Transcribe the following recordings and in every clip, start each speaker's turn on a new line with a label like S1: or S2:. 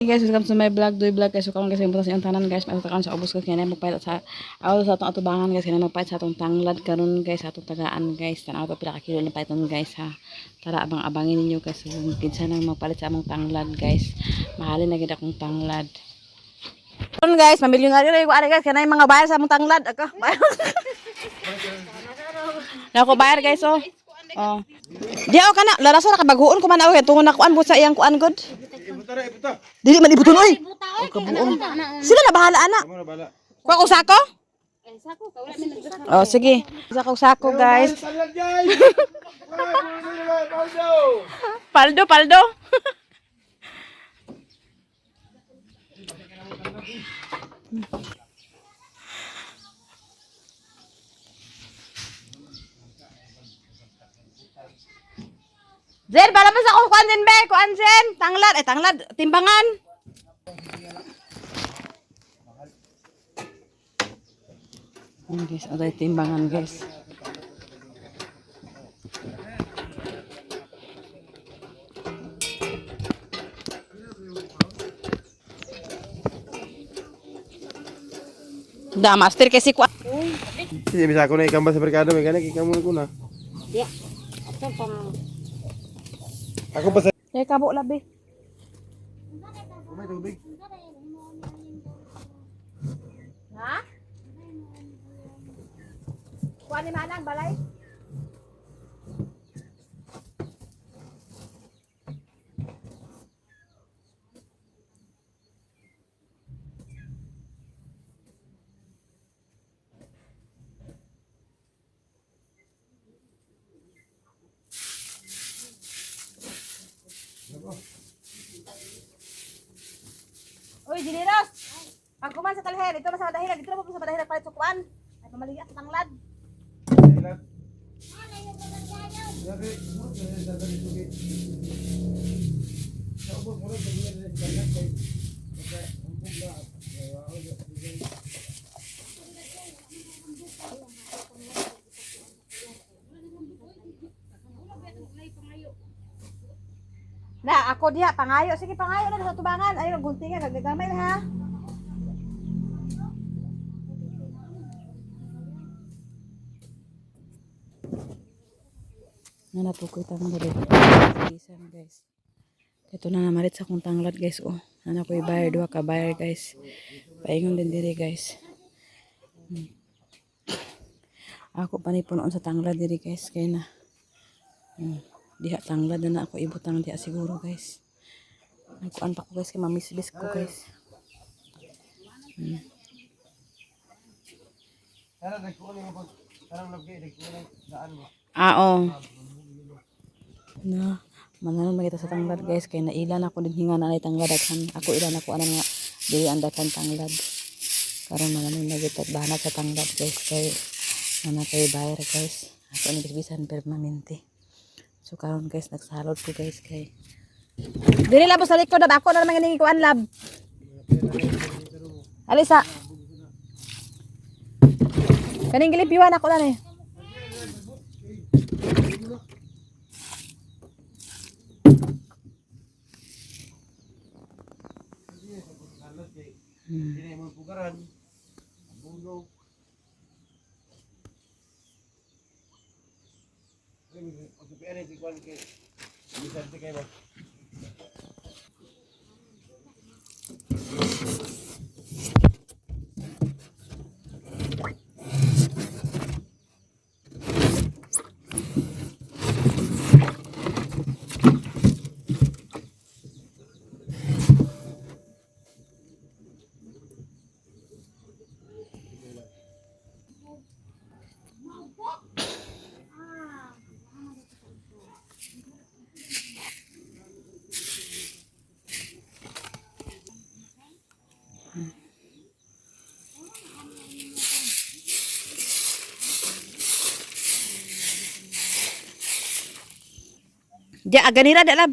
S1: Hey guys, welcome to my vlog, Doy Vlog guys. So karon guys, imbutas yung tanan guys, matakan sa ubos ko kaya magpait sa aw sa atong atubangan guys, kaya magpait sa atong tanglad karon guys, atong tagaan guys. Tanaw to pila ka kilo ni paiton guys ha. Tara abang-abangin ninyo guys, kung kinsa nang magpalit sa among tanglad guys. Mahalin na gid akong tanglad. Karon guys, mamilyonaryo na ko ari guys, kanay mga bayar sa among tanglad. Ako, bayar. Nako bayar guys oh. Oh. Diaw kana, laraso ra ka baguon ko man aw tungon na kuan sa iyang kuan god. Dili man ibuton oy. O kabuong. Sila na bahala ana. Kuha ko sako? Oh sige. Sako guys. Paldo, paldo. Zen, para mas ako kuan din be, kuan Zen. Tanglad, tanglad, timbangan. Guys, ada timbangan guys. Dah master kasi kuan.
S2: Hindi bisa ako na ikamba sa merkado, may ganak ikamu ko na.
S3: Ya. Ato pang
S2: Ako pa sa
S1: Kaya kabo labi.
S2: may tubig.
S1: Ha? Kuan ni manang balay? Uy, Jiniros! Pag kuman sa talher, ito sa madahiran, dito na po sa madahiran palit sa kuan. Ay, pamaligat sa tanglad. Na, ako diha, pangayo. Sige, pangayo na sa tubangan. Ayun, guntingan, gagagamay na ha. Nanatukoy tang dali. Bisan guys. Ito na namarit sa kong tanglad guys. Oh, nana ko i-bayar, duha ka bayar guys. Paingon din diri guys. Ako panipunoon sa tanglad diri guys. Kaya na. Diha tanglad na ako ibutang diha siguro guys. Nagkuan pa ko guys kay mamisbis ko guys. Oo. Na, mananong magita sa tanglad guys kay nailan ako din hinga na tanglad daghan. Ako ilan ako ana nga dili andakan tanglad. Karon mananong magita banat sa tanglad guys kay nana kay bayar guys. Ako ni bisbisan permanente. So karon guys nagsalod ko guys kay dili labos sa likod ako na naman giningi kuan lab. Alisa. Kaning gilipiwan ako na ni.
S2: Hindi mo pugaran. Bulo. Ako pian ni kuan kay bisa kay ba.
S1: Dia aganira dak lab.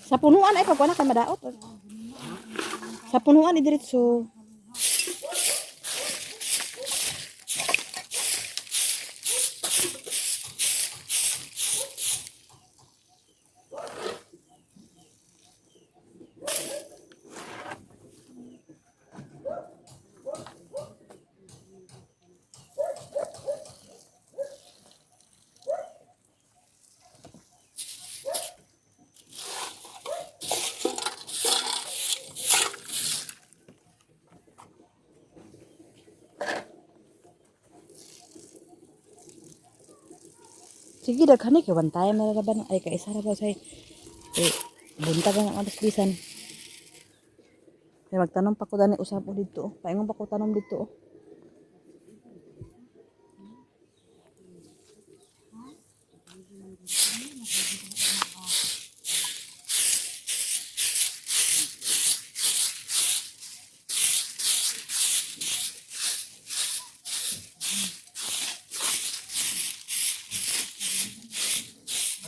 S1: Sa punuan ay pagkuha na kay madaot. Sa punuan ni diretso. Sige, daghan ni kay one time na raban ay kay isa ra ba say buntag ang alas bisan. Kaya magtanom pa ko dani usab ko dito. Paingon pa ko tanom dito.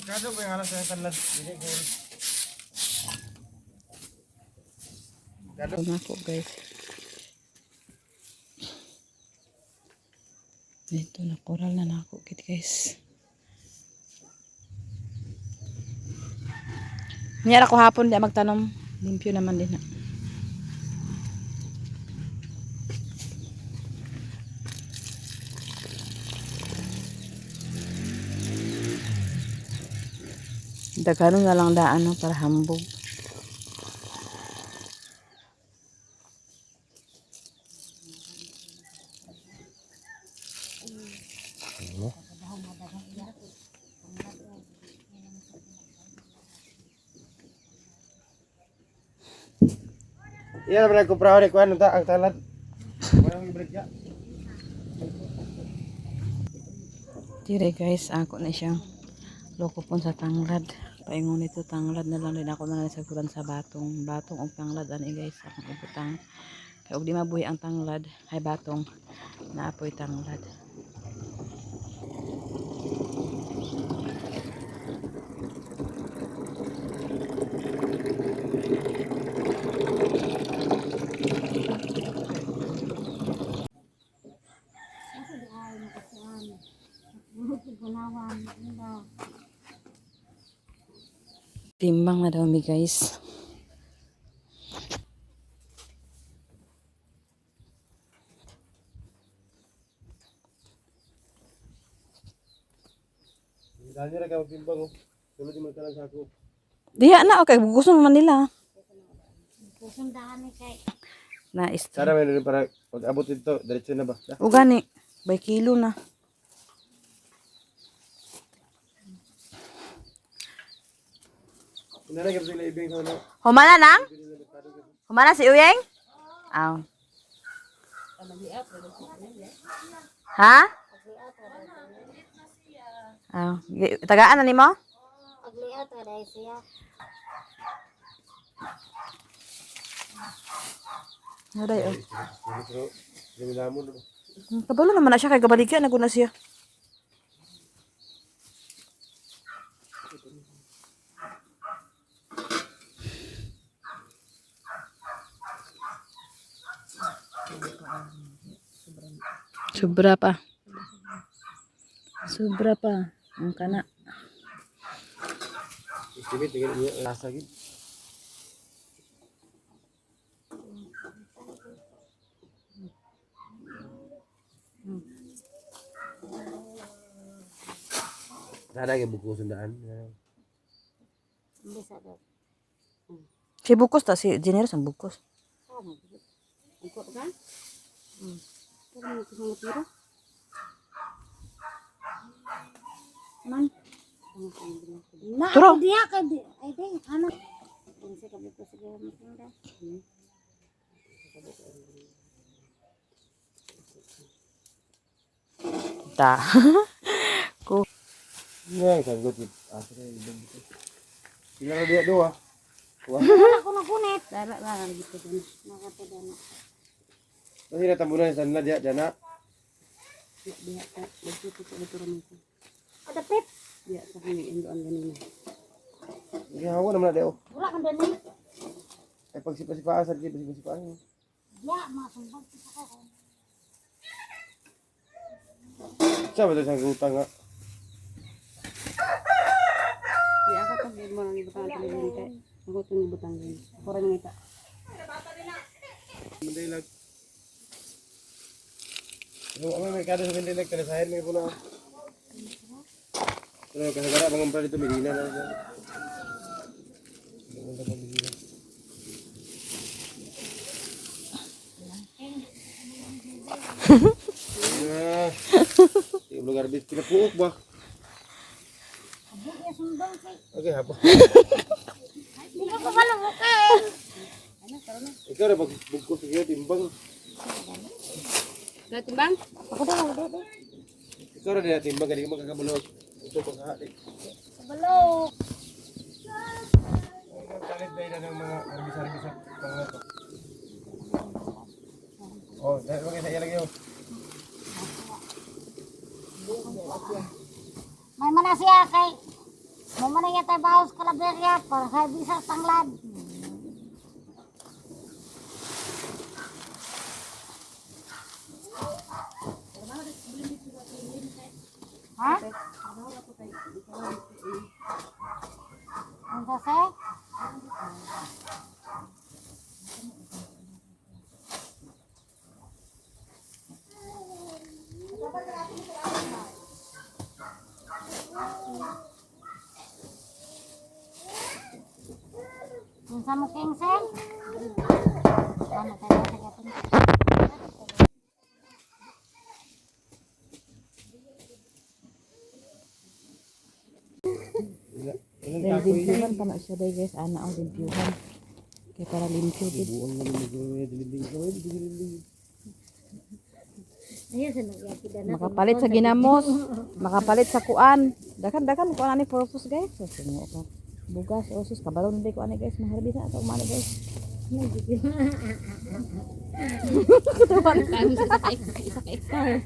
S2: Magkano ba yung alas sa tanlad? Dili ko.
S1: Ito na ako guys. Ito na coral na nako kit guys. Nyara ko hapon di magtanom. Limpyo naman din na. Daghan na lang daan no, para hambog.
S2: Iya na nagkumpra ni kuan unta ang tanlad. Wala mo ibalik ya.
S1: Dire guys, ako na siyang loko pon sa tanglad. Paingon nito tanglad na lang din ako na nasagutan sa batong. Batong og tanglad ani guys, akong ibutang. Kay og di mabuhi ang tanglad, ay batong naapoy tanglad. Timbang na daw mi guys.
S2: Dali ra ka timbang oh. Sulod di man ka lang sa ako.
S1: Diha na okay, gusto naman nila.
S3: Susundahan ni kay.
S1: Na is.
S2: Sana may rin para pag abot dito, diretso na ba?
S1: O gani, by kilo na.
S2: Inara gyud sila ibing sa ano.
S1: Humana nang? Humana si Uyeng? Aw. Ha? Aw. Tagaan na nimo?
S3: Pag-layout ka dahil siya.
S1: Naday oh.
S2: Pero dili lamon ba?
S1: Kabalo naman na siya kay gabaligyan na guna siya. Sobra pa. Sobra pa. Ang kana.
S2: Estimate tingin niya lasa gid. Sana gyud buko sundaan.
S3: Bisa daw.
S1: Si Bukos ta, si Generous ang Bukos.
S3: Sama. Ikot ka? Pero mo kusang tiro. Man. Na,
S1: Turo.
S3: dia ka di. Ay day, ano? Kung sa kabi ko siguro matinda.
S1: Ta. Ko.
S2: Yeah, kan gud. Asa kay ibang buko. Sila ra dia do ah.
S3: Wala ko na kunit. Dara lang dito din. Nakatadana.
S2: Kasi natambunan sa nila dia dana.
S3: Dia ka dito ko dito rin ko. Ada pep. Dia sa kanya indoan ganina.
S2: Iya, hawa naman na dia oh.
S3: Wala man din eh.
S2: Ay pagsipa-sipaan sa gid pagsipa-sipaan.
S3: Ya, masumbag sa ka.
S2: Sa ba sa utang nga?
S3: Di ako pag mo nang ibutang ang television kay. Ako tong ibutang din. Ako rin ngita.
S2: Mandilag. Yung ang merkado sa Mandilag kada sa may puna. Pero kasagara mga dito Medina na. Maganda pa Medina. Yung lugar bis pinapuok ba?
S3: Buya sumbang kay.
S2: Okay, hapa.
S3: Di ko malamukin. Ano karon na?
S2: Ikaw na magbugkos sa timbang.
S3: Natimbang? Ako daw, daw.
S2: Ikaw na din timbang kadi magkakabulog. Ito paghahati.
S3: Balok.
S2: Magkalit ba ng mga arbis-arbis sa pangato? Oh, dahil mo sa ilang yun.
S3: May mana siya kay mo man nga tayo bawas kalaberya para kay bisa tanglad. Ha? Ang sase? Yung sa muking sen? Ano tayo sa gatin?
S2: Ilang
S1: Dahil
S2: tako yun?
S1: limpyuhan pa na siya day guys. Ana ang limpyuhan. Kaya para limpyo din.
S2: Buong na dilinding.
S3: Ayun sa nagyapid na.
S1: Makapalit sa ginamos. Makapalit sa kuan. Dakan kuan ani purpose guys. So, sungo ka. Bugas, osos, kabalon din kuan guys. Maharbi na ito umano guys.
S3: Kami sa isa ka hectare.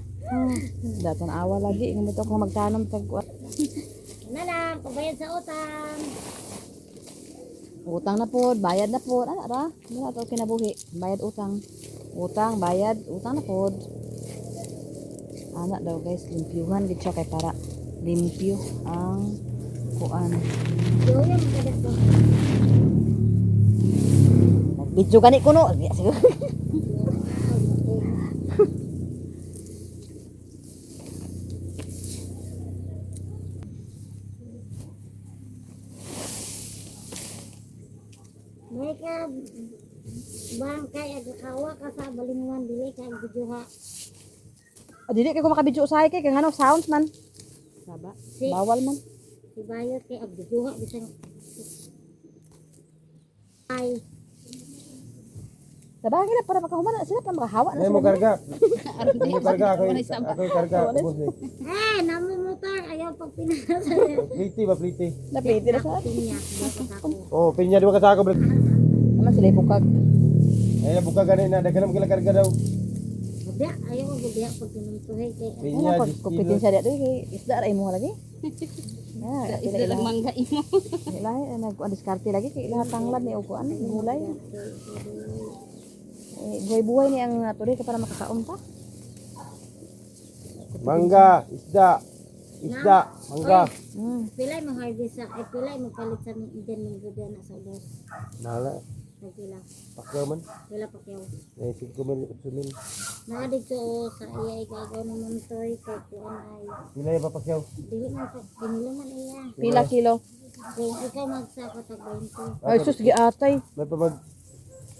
S1: Datan awa lagi. Ingin mo ito kung magtanom tag kuan.
S3: Nalang, pabayad sa utang.
S1: Utang na po, bayad na po. Ano ra? Wala to kinabuhi. Bayad utang. Utang, bayad, utang na po. Anak daw guys, limpyuhan gid siya kay para limpyo ang kuan.
S3: Yo, yung magkadat ko.
S1: Video gani kuno. Siguro.
S3: Mereka bangkay agakawa ka sa balinguan dili kay videoha.
S1: Dili kay ko makabidyo usahay kay ngano sounds man. Saba.
S3: Si
S1: Bawal man.
S3: si bayot kay agvideoha bisang ay
S1: Sabagay na para makahuman na sila para makahawa na
S2: Ay
S1: sila.
S2: mo karga. Mo karga ako karga.
S3: namumutar ayaw pag pinasa.
S2: Pliti ba pliti?
S1: Napiti na sa.
S3: Pinya baka ako.
S2: Oh, pinya di ba kasako bro?
S1: Naman sila ibukag.
S2: Ay buka gani na daghan mo kila karga daw.
S3: Gudya ayaw ko gudya pag pinuntuhay kay
S2: Pinya
S1: Ano pag kupitin siya dito kay isda ra imo lagi. Na,
S3: isda lang mangga imo.
S1: Ilahi nag-diskarte lagi kay ilaha tanglad ni upuan gulay. Buhay-buhay ni ang tuloy ka para makakaon pa.
S2: Mangga, isda. Isda, mangga.
S3: Pilay mo harvest sa ay pilay mo palit sa diyan ng gudya na sa ubos.
S2: Nala,
S3: Ay pila.
S2: pakyaw man.
S3: Pila pa kayo.
S2: Ay 5 mil, 8 mil.
S3: Na dito sa iya igagaw naman toy kay kuan ay
S2: Pila yung papakyaw?
S3: dili man pa pinilaman iya.
S1: Pila kilo?
S3: Kung ikaw magsaka tag 20.
S1: Ay sus gi atay.
S2: May pamag...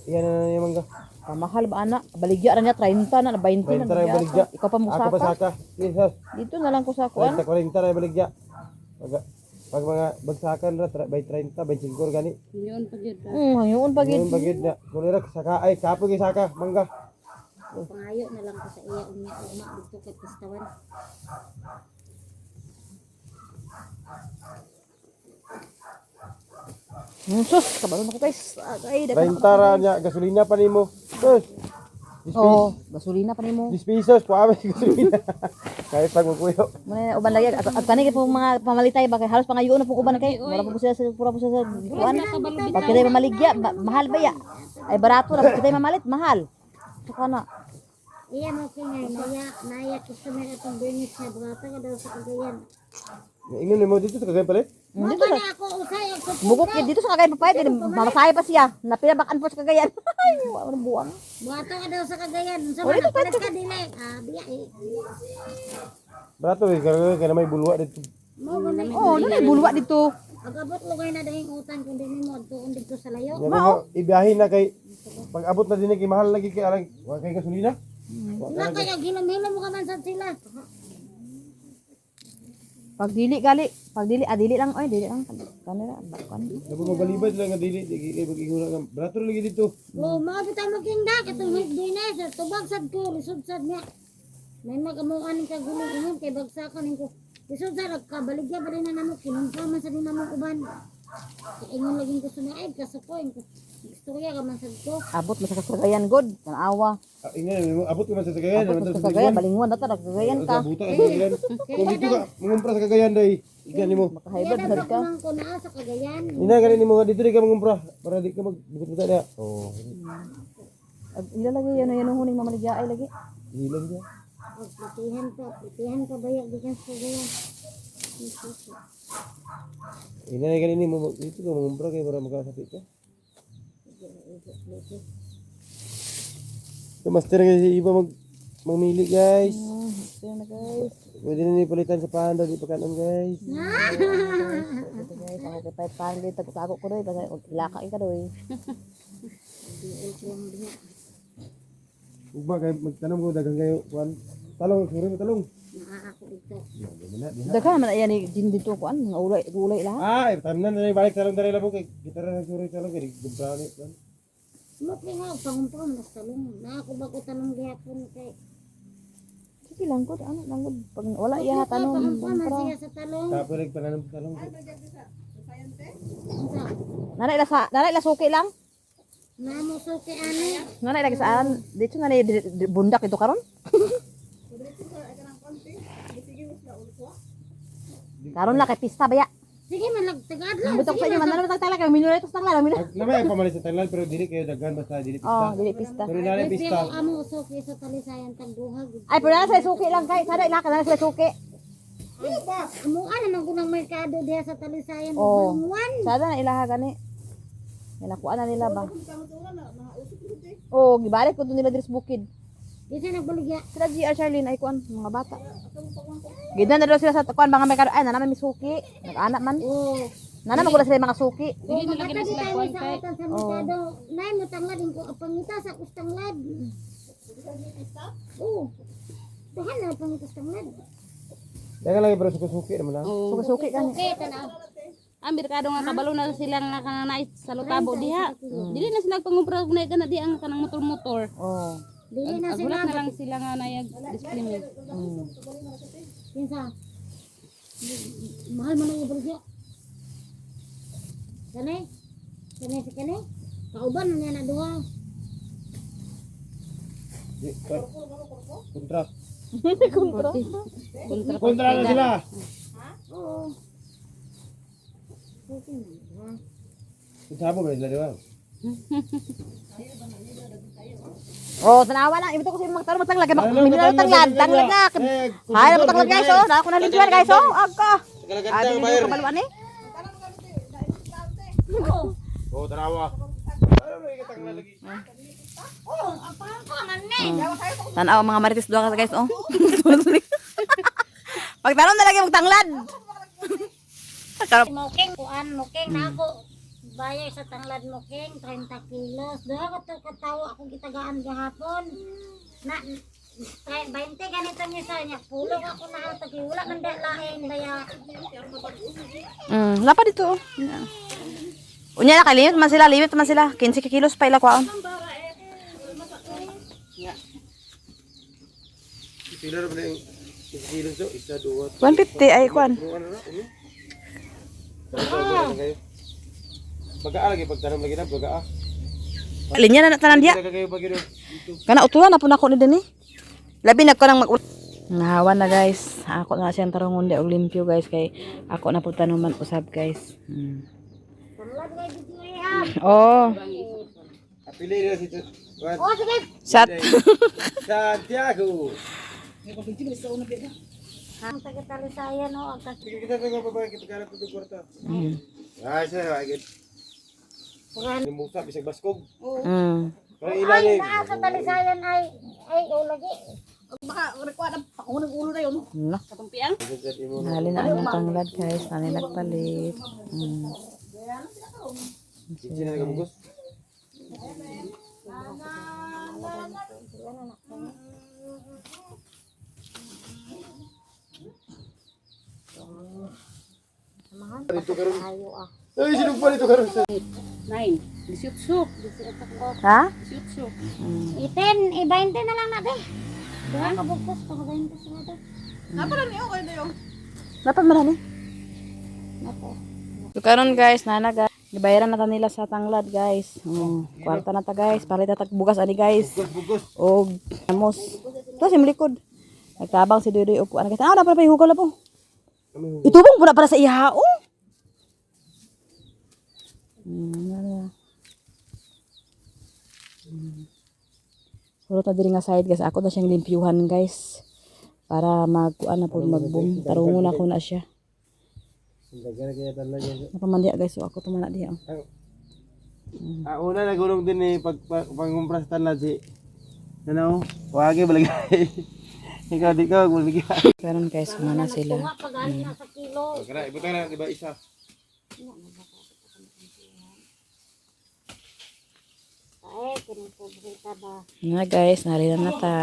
S2: Iyan na yung mangga.
S1: Pamahal ba ana? Baligya ra niya 30 na 20 na.
S2: 20 na yung baligya.
S1: Ikaw pa
S2: Ako pa
S1: musaka.
S2: saka. Yes,
S1: Dito na lang ko sa kuan.
S2: 40 na yung baligya. Pag mga bagsakan na, by 30, 25 gani.
S3: Yun pa gyud.
S1: Ngayon pa gid.
S2: Ngayon bagid na. Kulira, saka, ay, kapo yung saka, mangga.
S3: Pangayo na lang ko sa iya unya ugma dito kay pistawan.
S1: Sus, kabalo na ko guys. Ay, dapat.
S2: 30 ra niya, gasolina pa nimo. Sus! 10
S1: Oh, gasolina pa nimo.
S2: pesos, paamay gasolina. Kahit pag magkuyo.
S1: Muna uban lagi at kani po mga pamalitay ba kay halos pangayo na po uban kay wala po sila sa pura po sila sa kuan. Pag kita mamaligya mahal ba ya? Ay barato na pag kita mamalit mahal. So kana.
S3: Iya mo kingay naya customer atong business na bata ka daw sa Cagayan.
S2: Ingon mo dito sa Cagayan pala?
S1: Dito
S3: Wala ako usay ako.
S1: bukok yun dito sa Cagayan papayad mamasaya pa siya. Napinabakan po sa Cagayan. Ay wala buwang.
S3: Bata ka daw sa Cagayan. Sa
S1: Wala
S3: mga
S1: pa
S3: palit ka dili. Biya eh.
S2: Barato eh, kaya may bulwa dito.
S3: Mo gani.
S1: Oh, ano na bulwa dito.
S3: Agabot lugay na dahing utang kun dili mo adto dito sa layo.
S2: Yan mo, ibiyahin na kay, pag abot na din kay mahal lagi kay alang, wala kay gasolina.
S3: Sila kaya ginamhilo mo ka man sa sila.
S1: Pag dili dili lang oy, dili lang kanila bakon.
S2: Dapat mabalibad lang nga dili, di kay mag-inguna nga. Barato lagi dito.
S3: Oh, maabot mo kingda katong dinas tubag sad ko lisod sad niya. May magamuan ka gulong kay bagsakan ko. Lisod sad kabaligya ba rin na namo kinumpra man sa din namo uban. Ingon laging ko sumaid kasukoy ko. Istorya ka man sad ko.
S1: Abot mo sa Cagayan god, tanawa.
S2: Ingnan, abot ka man sa Cagayan.
S1: Abot sa Cagayan, balingwan na ta Cagayan ka.
S2: Sa buta ka sa Cagayan. Kung dito ka, mangumpra sa Cagayan day. Ikan nimo.
S1: Makahaybad
S3: Kaya
S1: sad
S3: dapat
S1: ka.
S3: man ko naa sa Cagayan.
S2: Ina ganin nimo nga dito di ka mangumpra para di ka magbuta na. Oh,
S1: Ilalagay yan ang huning mamaligya ay lagi.
S2: hilang dia.
S3: Pitihan ka bayak di kan sa Cagayan.
S2: Ina ganin nimo dito ka mangumpra kay para makasapit ka. So, master kasi iba mamili guys.
S1: Yan na guys.
S2: Pwede na nipalitan sa panda, di pa kanon guys.
S1: Ito guys, ako kay pay pan dito tago ko doy basta ilaka ka doy.
S2: Ugba kay magtanong ko dagang kayo kuan. Talong, sure mo talong.
S3: Naa ako dito.
S1: Daghan man ayan ni din dito kuan, mga ulay lahat.
S2: Ah, tanan na balik talong dali labo kay gitara na sure talong kay gumpra ni.
S3: Mukli nga pangumpong mas talong. Na ako ba ko tanong gihapon kay.
S1: Sige lang ko ano lang gud pag wala iya tanong
S3: Pangumpong man
S1: kumpra.
S3: siya sa talong.
S2: Tapos leg pananom sa talong.
S3: Unsa?
S1: Nanay la suki lang.
S3: Namo suki ani.
S1: Nanay lagi saan dito nanay bundak ito karon. Karon la kay pista baya.
S3: Sige man nagtagad lang.
S1: Bitok sa inyo man na tagtala kay minuto ito tagla minuto.
S2: Namay pamalit sa talal pero dili kayo daghan basta dili
S1: Oh,
S2: pista.
S1: dili pista.
S2: Pero nalay
S3: Pero
S2: pista.
S3: amo suki sa talisayan tagduhag.
S1: Ay pero na sa suki lang kay sada ila ka na sa suki.
S3: Amuan naman ko ng merkado diha sa talisayan.
S1: Oh.
S3: Balingwan.
S1: Sada na ilaha gani. Nakuha na nila ba? Oh, gibalik ko to nila diri sa bukid.
S3: Di siya nagbaligya.
S1: Sila GR Charlene ay kuan mga bata. Gida na daw sila sa kuan mga merkado ay nanaman mi suki. Nag-anak man.
S3: Oh.
S1: Nanaman ko na sila yung mga suki.
S3: Hindi na lagi na sila kuan kay. Sa merkado. Nay mo tanglad ko apangita sa kustanglad. Oh. Tahan na pangitas tanglad.
S2: Dagan lagi pero suki naman lang.
S1: Suki gani.
S3: Okay, tanaw.
S4: Ang merkado nga kabalo na sila nga kananay sa lutabo diha. Dili na sila pangumpra na kana di ang kanang motor-motor.
S1: Oh.
S3: Dili na sila.
S4: Agulat na lang sila nga nayag display.
S3: Kinsa? Mahal man ang ibaligya. Kani? Kani si kani? Kauban na niya na duha.
S2: Di, kontra.
S1: Kontra.
S2: Kontra na sila.
S3: Oo. Okay na.
S2: Sabo ba sila di ba?
S1: Oh, tanawa lang. Ibito ko sa mga tanong matanglag. Minuto tanglad. Tanglad na. Hay na matanglag guys oh. Dako na lintuan guys oh. Agka. Abi ni kabaluan eh.
S2: Oh, tarawa.
S1: Tanaw mga marites doa ka guys oh. Pag tanong na lagi magtanglad.
S3: Moking kuan, moking na ako. Bayay sa tanglad moking 30 kilos. Duha ko to katawo akong gitagaan gahapon. Na 20 ganito niya sa niya. Pulong ako na hatag wala man da lain kaya
S1: Lapa dito oh. Unya na kay limit man sila 15 kilos pa ila kwaon.
S2: Pila ra ba yung kilos to? Isa, duwa.
S1: 150 ay kwan.
S2: Ano na? Ano? Kayo. Bagaa lagi pagtanong lagi na bagaa.
S1: Linya na tanan dia.
S2: Kayo pag dito.
S1: Kana utulan na po na ko ni dinhi. Labi na ko nang mag Nahawan na guys. Ako na siyang tarungon di og limpyo guys kay ako na pud tanuman usab guys.
S3: Tanglad kay dito yan.
S1: Oh,
S2: Apili na si Juan.
S3: Oh, sige.
S1: shot.
S2: Santiago.
S3: Ang taga-talisayan, no? Ang taga-
S2: Sige kita tengok babae kita garap itu kwarta.
S1: Mm.
S2: Ah, saya agad. Ni Musa bisag baskog. Parang ilan
S3: Ay,
S2: eh.
S3: naa sa talisayan ay, oh, lagi.
S4: Baka rekwad ako ng ulo na yun.
S1: No.
S4: Katumpiang.
S1: Nali na ang tanglad guys, nali nagpalit.
S2: Cincin na kabugos. Dito karon.
S3: Ayo ah.
S2: Ay, sinugpa dito karon sa.
S4: 9. 18.
S1: Ha?
S4: 18.
S3: Iten, i-20 na lang natin. Kaya kabugkos, pang-20 sa natin.
S4: Napala niyo kayo dayo.
S1: Dapat marami.
S3: Nato.
S1: So karon guys, nanaga gibayaran na ta nila sa tanglad guys. Kwarta na ta guys, palit ta bugas ani guys.
S2: Bugos.
S1: Og amos. To sim likod. Nagtabang si Doy og kuan guys. Ah, dapat pa hugaw la po.
S2: Kami
S1: Itubong pula para sa ihao. Nana. Puro ta diri nga side guys. Ako na siyang limpyuhan guys. Para magkuan na po magboom. Tarungon ako na siya.
S2: dagan kaya tala niya.
S1: Napamandiya guys. So ako tumana diha.
S2: Una nagulong din eh pangumpras tanlad si. Ano? Wagi balagay. Ikaw di ka magbigay.
S1: Karon guys, muna sila.
S3: Nga pagani na sa kilo.
S2: Kaya ibutan na di ba isa?
S3: Ay, kinipubulita ba?
S1: Na guys, narira na ta.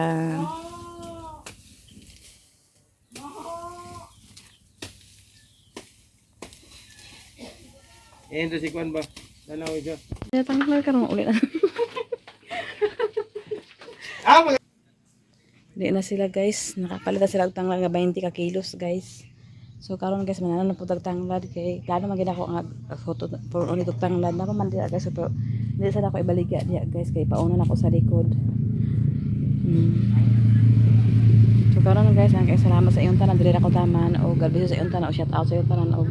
S2: Endo si Kwan ba? Tanaw ito.
S1: Tanggal karon ulit na. Di na sila guys, nakapalita sila og tanglad nga 20 ka kilos guys. So karon guys manana na putag tanglad kay kano man gid ako nga photo for ulit og tanglad na man dira guys pero hindi sa ako ibaligya diya guys kay pauna na ako sa likod. So karon guys, ang salamat sa iyong tanan diri ako taman o God bless sa iyong tanan o shout out sa iyong tanan o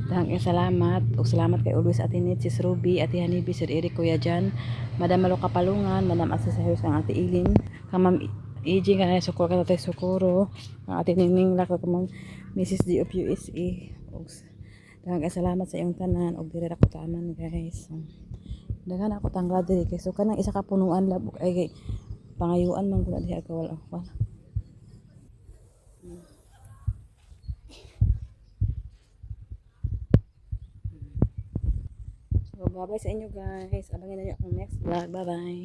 S1: dahang salamat o salamat kay always Atinit, Sis Ruby, Ate Hanibi, Sir Eric, Kuya Jan, Madam Malo Kapalungan, Madam Asa sa kang Ate Ilin, kang Ma'am EJ ka na sukuro ka tatay sukuro, ang Ate Ningning Lak, kang Ma'am Mrs. D of USA. Dahang salamat sa iyong tanan o diri ako taman guys. Daghan ako tanglad diri kay so kanang isa ka punuan lab ay kay pangayuan man kuna diha ka wala ako. So bye bye sa inyo guys. Abangin na niyo ang next vlog. Bye bye.